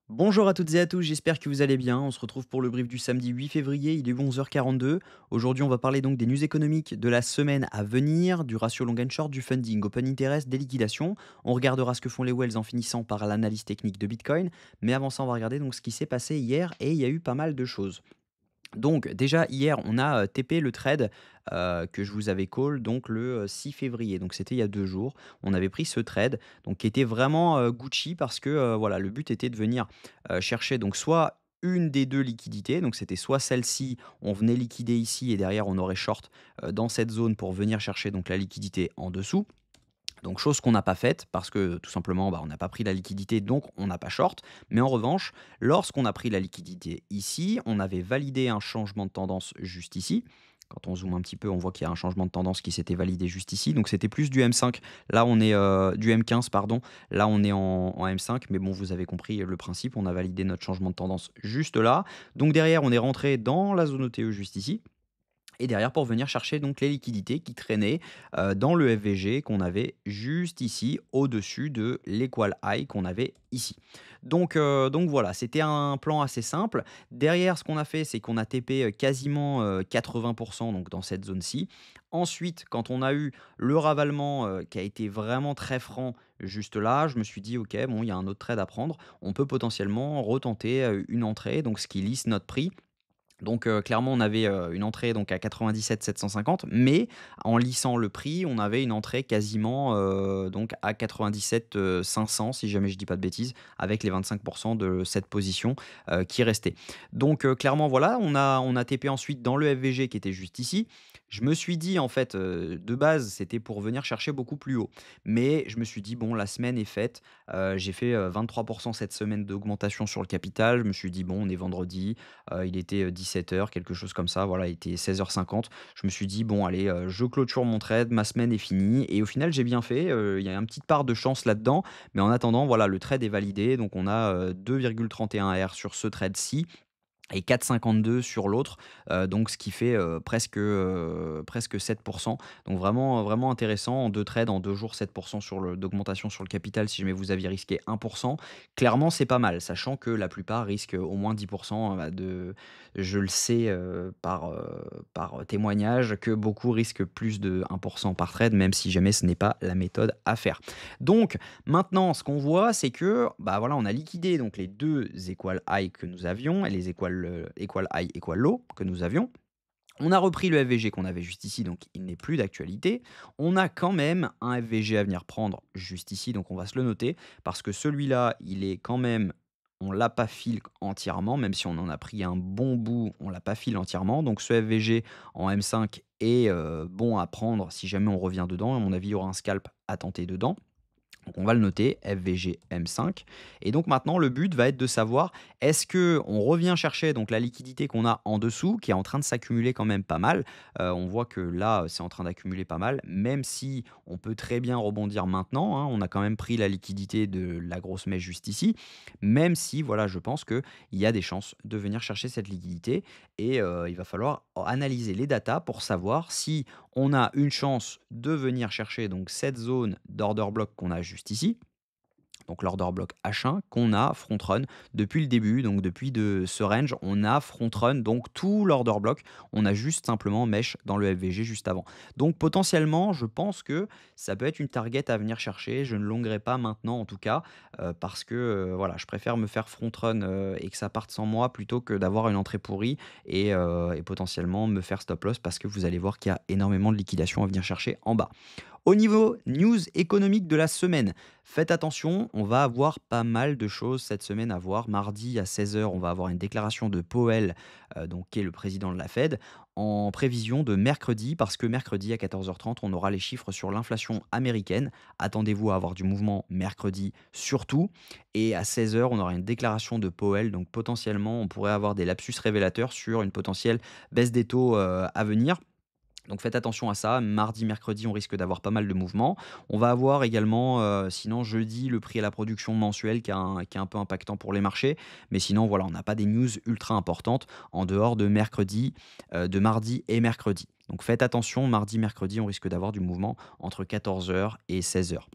Bonjour à toutes et à tous, j'espère que vous allez bien. On se retrouve pour le brief du samedi 8 février, il est 11h42. Aujourd'hui, on va parler donc des news économiques de la semaine à venir, du ratio long and short, du funding, open interest, des liquidations. On regardera ce que font les whales en finissant par l'analyse technique de Bitcoin. Mais avant ça, on va regarder donc ce qui s'est passé hier et il y a eu pas mal de choses. Donc déjà hier, on a, TP le trade, que je vous avais call donc le, 6 février, donc c'était il y a 2 jours. On avait pris ce trade, donc qui était vraiment, Gucci parce que, voilà, le but était de venir, chercher donc soit une des 2 liquidités, donc c'était soit celle-ci, on venait liquider ici et derrière on aurait short, dans cette zone pour venir chercher donc la liquidité en dessous. Donc chose qu'on n'a pas faite parce que tout simplement, on n'a pas pris la liquidité, donc on n'a pas short. Mais en revanche, lorsqu'on a pris la liquidité ici, on avait validé un changement de tendance juste ici. Quand on zoome un petit peu, on voit qu'il y a un changement de tendance qui s'était validé juste ici. Donc c'était plus du M5. Là, on est du M15, pardon. Là, on est en M5. Mais bon, vous avez compris le principe. On a validé notre changement de tendance juste là. Donc derrière, on est rentré dans la zone OTE juste ici. Et derrière pour venir chercher donc les liquidités qui traînaient, dans le FVG qu'on avait juste ici, au-dessus de l'equal high qu'on avait ici. Donc voilà, c'était un plan assez simple. Derrière, ce qu'on a fait, c'est qu'on a TP, quasiment, 80 donc dans cette zone-ci. Ensuite, quand on a eu le ravalement, qui a été vraiment très franc juste là, je me suis dit: «OK, bon, il y a un autre trade à prendre. On peut potentiellement retenter, une entrée», donc ce qui lisse notre prix. Donc clairement, on avait, une entrée donc à 97 750, mais en lissant le prix, on avait une entrée quasiment, donc à 97, 500 si jamais je dis pas de bêtises, avec les 25 de cette position, qui restait. Donc clairement voilà, on a TP ensuite dans le FVG qui était juste ici. Je me suis dit en fait, de base, c'était pour venir chercher beaucoup plus haut. Mais je me suis dit: «Bon, la semaine est faite». J'ai fait, 23 cette semaine d'augmentation sur le capital. Je me suis dit: «Bon, on est vendredi». Il était, 17 heures, quelque chose comme ça, voilà, il était 16h50. Je me suis dit: «Bon allez, je clôture mon trade, ma semaine est finie» et au final j'ai bien fait, il y a une petite part de chance là-dedans, mais en attendant, voilà, le trade est validé, donc on a, 2,31 R sur ce trade-ci et 4,52 sur l'autre, donc ce qui fait, presque 7. Donc vraiment, vraiment intéressant en 2 trades, en 2 jours 7 sur le d'augmentation sur le capital si jamais vous aviez risqué 1. Clairement, c'est pas mal, sachant que la plupart risquent au moins 10 de je le sais, par témoignage que beaucoup risquent plus de 1 par trade, même si jamais ce n'est pas la méthode à faire. Donc maintenant, ce qu'on voit, c'est que, voilà, on a liquidé donc les 2 equal high que nous avions et les equal high, equal low que nous avions. On a repris le FVG qu'on avait juste ici, donc il n'est plus d'actualité. On a quand même un FVG à venir prendre juste ici, donc on va se le noter parce que celui-là, il est quand même on l'a pas fil entièrement, même si on en a pris un bon bout, on l'a pas fil entièrement. Donc ce FVG en M5 est, bon à prendre si jamais on revient dedans. À mon avis, il y aura un scalp à tenter dedans. Donc on va le noter, FVG M5. Et donc maintenant, le but va être de savoir, est-ce que on revient chercher donc la liquidité qu'on a en dessous, qui est en train de s'accumuler quand même pas mal. On voit que là, c'est en train d'accumuler pas mal, même si on peut très bien rebondir maintenant, hein. On a quand même pris la liquidité de la grosse mèche juste ici, même si, voilà, je pense qu'il y a des chances de venir chercher cette liquidité. Et il va falloir analyser les datas pour savoir si on a une chance de venir chercher donc cette zone d'order block qu'on a juste ici, donc l'order block H1 qu'on a front run depuis le début, donc depuis de ce range, on a front run donc tout l'order block, on a juste simplement mèche dans le FVG juste avant. Donc potentiellement, je pense que ça peut être une target à venir chercher, je ne longuerai pas maintenant en tout cas, parce que, voilà, je préfère me faire front run, et que ça parte sans moi plutôt que d'avoir une entrée pourrie et potentiellement me faire stop loss parce que vous allez voir qu'il y a énormément de liquidations à venir chercher en bas. Au niveau news économique de la semaine, faites attention, on va avoir pas mal de choses cette semaine à voir. Mardi à 16 heures, on va avoir une déclaration de Powell, donc qui est le président de la Fed, en prévision de mercredi, parce que mercredi à 14h30, on aura les chiffres sur l'inflation américaine. Attendez-vous à avoir du mouvement mercredi surtout. Et à 16 heures, on aura une déclaration de Powell, donc potentiellement, on pourrait avoir des lapsus révélateurs sur une potentielle baisse des taux à venir. Donc faites attention à ça. Mardi, mercredi, on risque d'avoir pas mal de mouvements. On va avoir également, sinon jeudi, le prix à la production mensuel qui est un peu impactant pour les marchés. Mais sinon, voilà, on n'a pas des news ultra importantes en dehors de mercredi, de mardi et mercredi. Donc faites attention, mardi, mercredi, on risque d'avoir du mouvement entre 14 heures et 16 heures.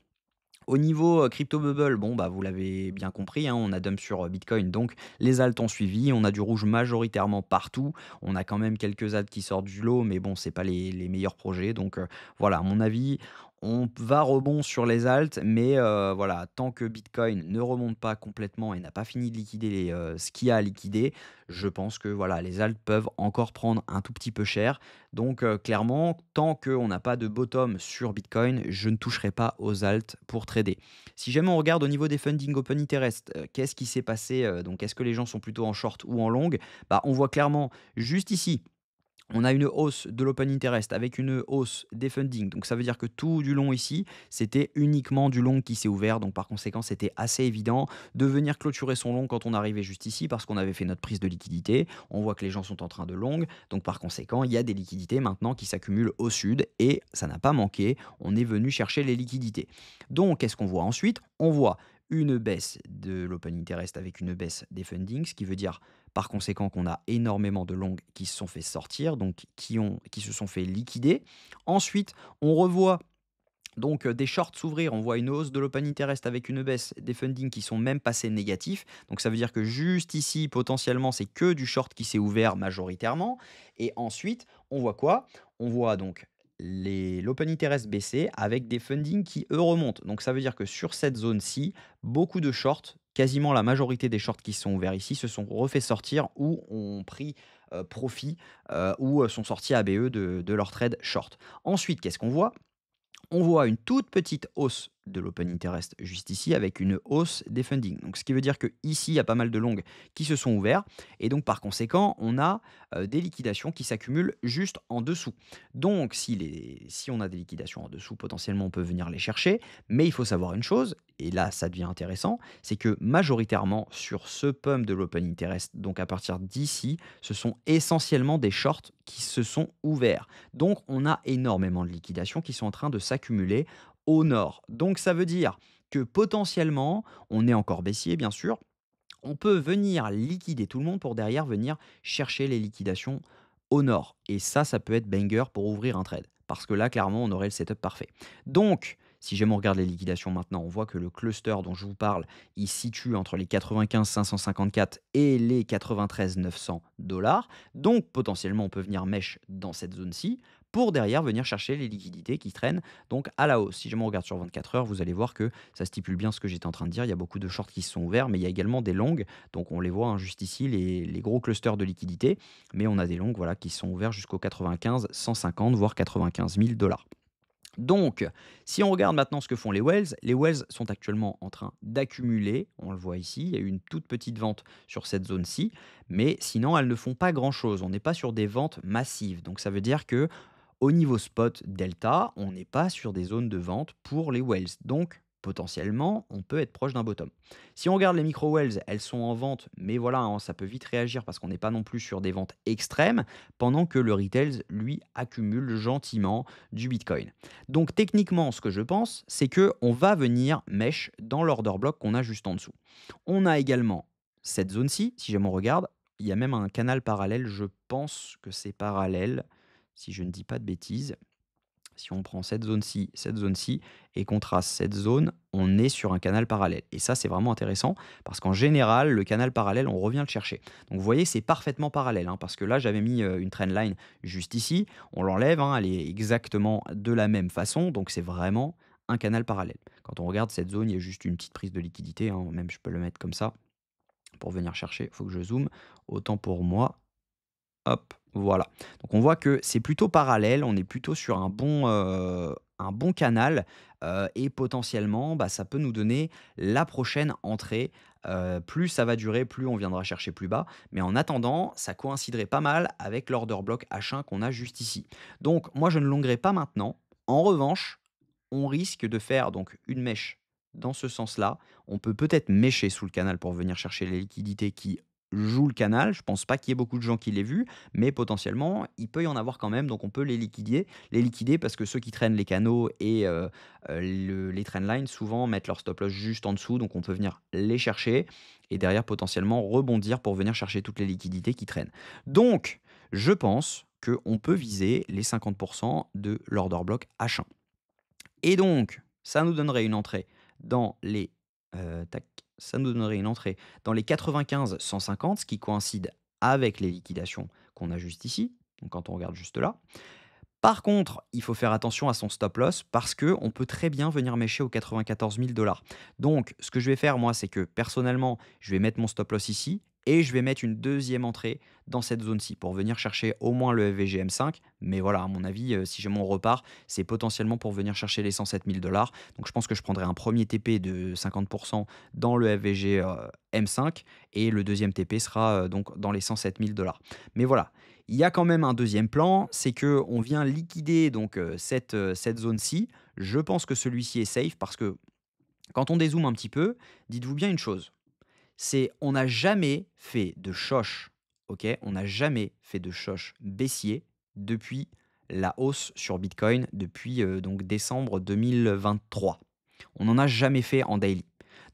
Au niveau, crypto bubble, bon, bah, vous l'avez bien compris, hein, on a dump sur, Bitcoin, donc les alts ont suivi. On a du rouge majoritairement partout. On a quand même quelques alts qui sortent du lot, mais bon, c'est pas les meilleurs projets, donc voilà, à mon avis, on va rebond sur les alts, mais voilà, tant que Bitcoin ne remonte pas complètement et n'a pas fini de liquider ce qu'il y a à liquider, je pense que, voilà, les alts peuvent encore prendre un tout petit peu cher. Donc clairement, tant qu'on n'a pas de bottom sur Bitcoin, je ne toucherai pas aux alts pour trader. Si jamais on regarde au niveau des funding open interest, qu'est-ce qui s'est passé, donc est-ce que les gens sont plutôt en short ou en long? Bah, on voit clairement juste ici, on a une hausse de l'open interest avec une hausse des funding. Donc ça veut dire que tout du long ici, c'était uniquement du long qui s'est ouvert. Donc par conséquent, c'était assez évident de venir clôturer son long quand on arrivait juste ici parce qu'on avait fait notre prise de liquidité. On voit que les gens sont en train de long. Donc par conséquent, il y a des liquidités maintenant qui s'accumulent au sud et ça n'a pas manqué. On est venu chercher les liquidités. Donc qu'est-ce qu'on voit ensuite? On voit une baisse de l'open interest avec une baisse des fundings, ce qui veut dire par conséquent qu'on a énormément de longs qui se sont fait sortir, donc qui se sont fait liquider. Ensuite, on revoit donc des shorts s'ouvrir, on voit une hausse de l'open interest avec une baisse des fundings qui sont même passés négatifs. Donc ça veut dire que juste ici, potentiellement, c'est que du short qui s'est ouvert majoritairement. Et ensuite, on voit quoi? On voit donc l'open interest baisser avec des fundings qui, eux, remontent. Donc ça veut dire que sur cette zone-ci, beaucoup de shorts, quasiment la majorité des shorts qui sont ouverts ici, se sont refait sortir ou ont pris profit ou sont sortis ABE de leur trade short. Ensuite, qu'est-ce qu'on voit? On voit une toute petite hausse de l'open interest juste ici avec une hausse des funding. Donc ce qui veut dire que ici il y a pas mal de longues qui se sont ouverts et donc par conséquent on a des liquidations qui s'accumulent juste en dessous. Donc si on a des liquidations en dessous, potentiellement on peut venir les chercher, mais il faut savoir une chose, et là ça devient intéressant, c'est que majoritairement sur ce pump de l'open interest, donc à partir d'ici, ce sont essentiellement des shorts qui se sont ouverts. Donc on a énormément de liquidations qui sont en train de s'accumuler au nord. Donc ça veut dire que potentiellement, on est encore baissier bien sûr, on peut venir liquider tout le monde pour derrière venir chercher les liquidations au nord. Et ça peut être banger pour ouvrir un trade. Parce que là, clairement, on aurait le setup parfait. Donc, si jamais on regarde les liquidations maintenant, on voit que le cluster dont je vous parle, il se situe entre les 95 554 et les 93 900 dollars. Donc, potentiellement, on peut venir mèche dans cette zone-ci pour derrière venir chercher les liquidités qui traînent donc à la hausse. Si jamais on regarde sur 24 heures, vous allez voir que ça stipule bien ce que j'étais en train de dire. Il y a beaucoup de shorts qui se sont ouverts, mais il y a également des longues. Donc on les voit hein, juste ici, les gros clusters de liquidités. Mais on a des longues voilà, qui sont ouverts jusqu'aux 95, 150, voire 95 000 dollars. Donc, si on regarde maintenant ce que font les whales sont actuellement en train d'accumuler, on le voit ici, il y a eu une toute petite vente sur cette zone-ci, mais sinon elles ne font pas grand-chose, on n'est pas sur des ventes massives, donc ça veut dire que au niveau spot delta, on n'est pas sur des zones de vente pour les whales. Donc, potentiellement, on peut être proche d'un bottom. Si on regarde les micro whales, elles sont en vente, mais voilà, hein, ça peut vite réagir parce qu'on n'est pas non plus sur des ventes extrêmes, pendant que le retail, lui, accumule gentiment du Bitcoin. Donc, techniquement, ce que je pense, c'est que on va venir mesh dans l'order block qu'on a juste en dessous. On a également cette zone-ci, si jamais on regarde, il y a même un canal parallèle, je pense que c'est parallèle si je ne dis pas de bêtises. Si on prend cette zone-ci et qu'on trace cette zone, on est sur un canal parallèle. Et ça, c'est vraiment intéressant parce qu'en général, le canal parallèle, on revient le chercher. Donc vous voyez, c'est parfaitement parallèle hein, parce que là, j'avais mis une trendline juste ici. On l'enlève, hein, elle est exactement de la même façon. Donc c'est vraiment un canal parallèle. Quand on regarde cette zone, il y a juste une petite prise de liquidité. Hein, même je peux le mettre comme ça pour venir chercher. Il faut que je zoome. Autant pour moi. Hop, voilà. Donc on voit que c'est plutôt parallèle, on est plutôt sur un bon canal, et potentiellement, bah, ça peut nous donner la prochaine entrée. Plus ça va durer, plus on viendra chercher plus bas. Mais en attendant, ça coïnciderait pas mal avec l'order block H1 qu'on a juste ici. Donc moi, je ne longuerai pas maintenant. En revanche, on risque de faire donc une mèche dans ce sens-là. On peut peut-être mècher sous le canal pour venir chercher les liquidités qui jouent le canal. Je pense pas qu'il y ait beaucoup de gens qui l'aient vu, mais potentiellement, il peut y en avoir quand même. Donc on peut les liquider parce que ceux qui traînent les canaux et les trendlines, souvent mettent leur stop loss juste en dessous. Donc on peut venir les chercher et derrière potentiellement rebondir pour venir chercher toutes les liquidités qui traînent. Donc, je pense qu'on peut viser les 50% de l'order block H1. Et donc, ça nous donnerait une entrée dans les, tac, ça nous donnerait une entrée dans les 95-150, ce qui coïncide avec les liquidations qu'on a juste ici, donc quand on regarde juste là. Par contre, il faut faire attention à son stop loss parce que on peut très bien venir mêcher aux 94 000 $. Donc, ce que je vais faire, moi, c'est que personnellement, je vais mettre mon stop loss ici et je vais mettre une deuxième entrée dans cette zone-ci pour venir chercher au moins le FVG M5. Mais voilà, à mon avis, si j'ai mon repart, c'est potentiellement pour venir chercher les 107 000 $. Donc, je pense que je prendrai un premier TP de 50% dans le FVG M5 et le deuxième TP sera donc dans les 107 000 $. Mais voilà, il y a quand même un deuxième plan, c'est que on vient liquider donc cette zone-ci. Je pense que celui-ci est safe parce que quand on dézoome un petit peu, dites-vous bien une chose, c'est on n'a jamais fait de choche, OK? On n'a jamais fait de choche baissier depuis la hausse sur Bitcoin depuis, donc décembre 2023. On n'en a jamais fait en daily.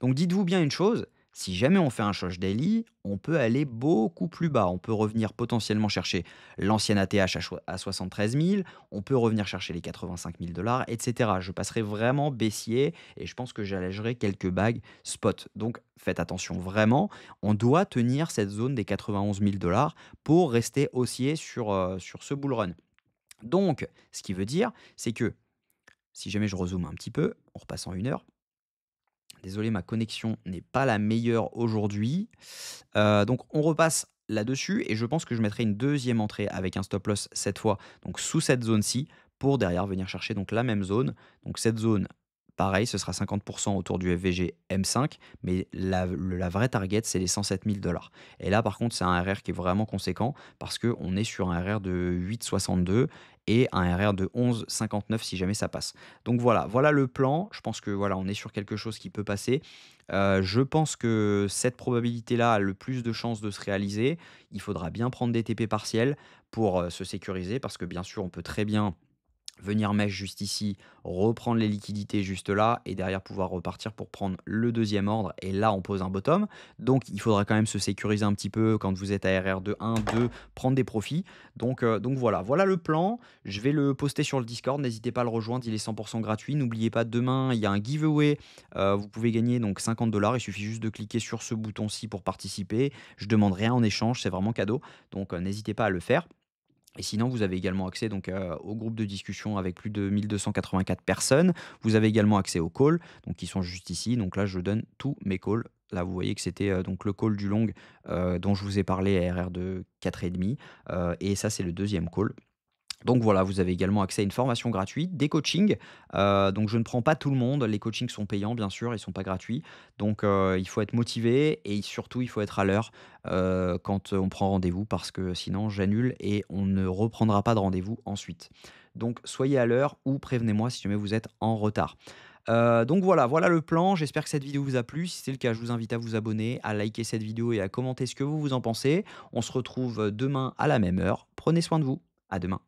Donc dites-vous bien une chose, si jamais on fait un Shosh Daily, on peut aller beaucoup plus bas. On peut revenir potentiellement chercher l'ancienne ATH à 73 000, on peut revenir chercher les 85 000 $, etc. Je passerai vraiment baissier et je pense que j'allégerai quelques bagues spot. Donc faites attention vraiment, on doit tenir cette zone des 91 000 $ pour rester haussier sur ce bull run. Donc, ce qui veut dire, c'est que si jamais je rezoome un petit peu, on repasse en 1 heure. Désolé, ma connexion n'est pas la meilleure aujourd'hui. Donc on repasse là-dessus et je pense que je mettrai une deuxième entrée avec un stop loss cette fois, donc sous cette zone-ci, pour derrière venir chercher donc la même zone. Donc cette zone, pareil, ce sera 50% autour du FVG M5, mais la vraie target, c'est les 107 000 $. Et là, par contre, c'est un RR qui est vraiment conséquent parce qu'on est sur un RR de 8,62 et un RR de 11,59 si jamais ça passe. Donc voilà, voilà le plan. Je pense que voilà, on est sur quelque chose qui peut passer. Je pense que cette probabilité-là a le plus de chances de se réaliser. Il faudra bien prendre des TP partiels pour, se sécuriser parce que bien sûr, on peut très bien venir mèche juste ici, reprendre les liquidités juste là et derrière pouvoir repartir pour prendre le deuxième ordre et là on pose un bottom. Donc il faudra quand même se sécuriser un petit peu quand vous êtes à RR de 1, 2, prendre des profits. Donc voilà, voilà le plan. Je vais le poster sur le Discord, n'hésitez pas à le rejoindre, il est 100% gratuit. N'oubliez pas, demain il y a un giveaway, vous pouvez gagner donc 50 $, il suffit juste de cliquer sur ce bouton-ci pour participer. Je demande rien en échange, c'est vraiment cadeau, donc n'hésitez pas à le faire. Et sinon, vous avez également accès donc, au groupe de discussion avec plus de 1284 personnes. Vous avez également accès aux calls, donc qui sont juste ici. Donc là, je donne tous mes calls. Là, vous voyez que c'était donc le call du long dont je vous ai parlé à RR de 4,5. Et ça, c'est le deuxième call. Donc voilà, vous avez également accès à une formation gratuite, des coachings. Donc je ne prends pas tout le monde. Les coachings sont payants, bien sûr, ils ne sont pas gratuits. Donc il faut être motivé et surtout, il faut être à l'heure quand on prend rendez-vous parce que sinon, j'annule et on ne reprendra pas de rendez-vous ensuite. Donc soyez à l'heure ou prévenez-moi si jamais vous êtes en retard. Donc voilà, voilà le plan. J'espère que cette vidéo vous a plu. Si c'est le cas, je vous invite à vous abonner, à liker cette vidéo et à commenter ce que vous en pensez. On se retrouve demain à la même heure. Prenez soin de vous. À demain.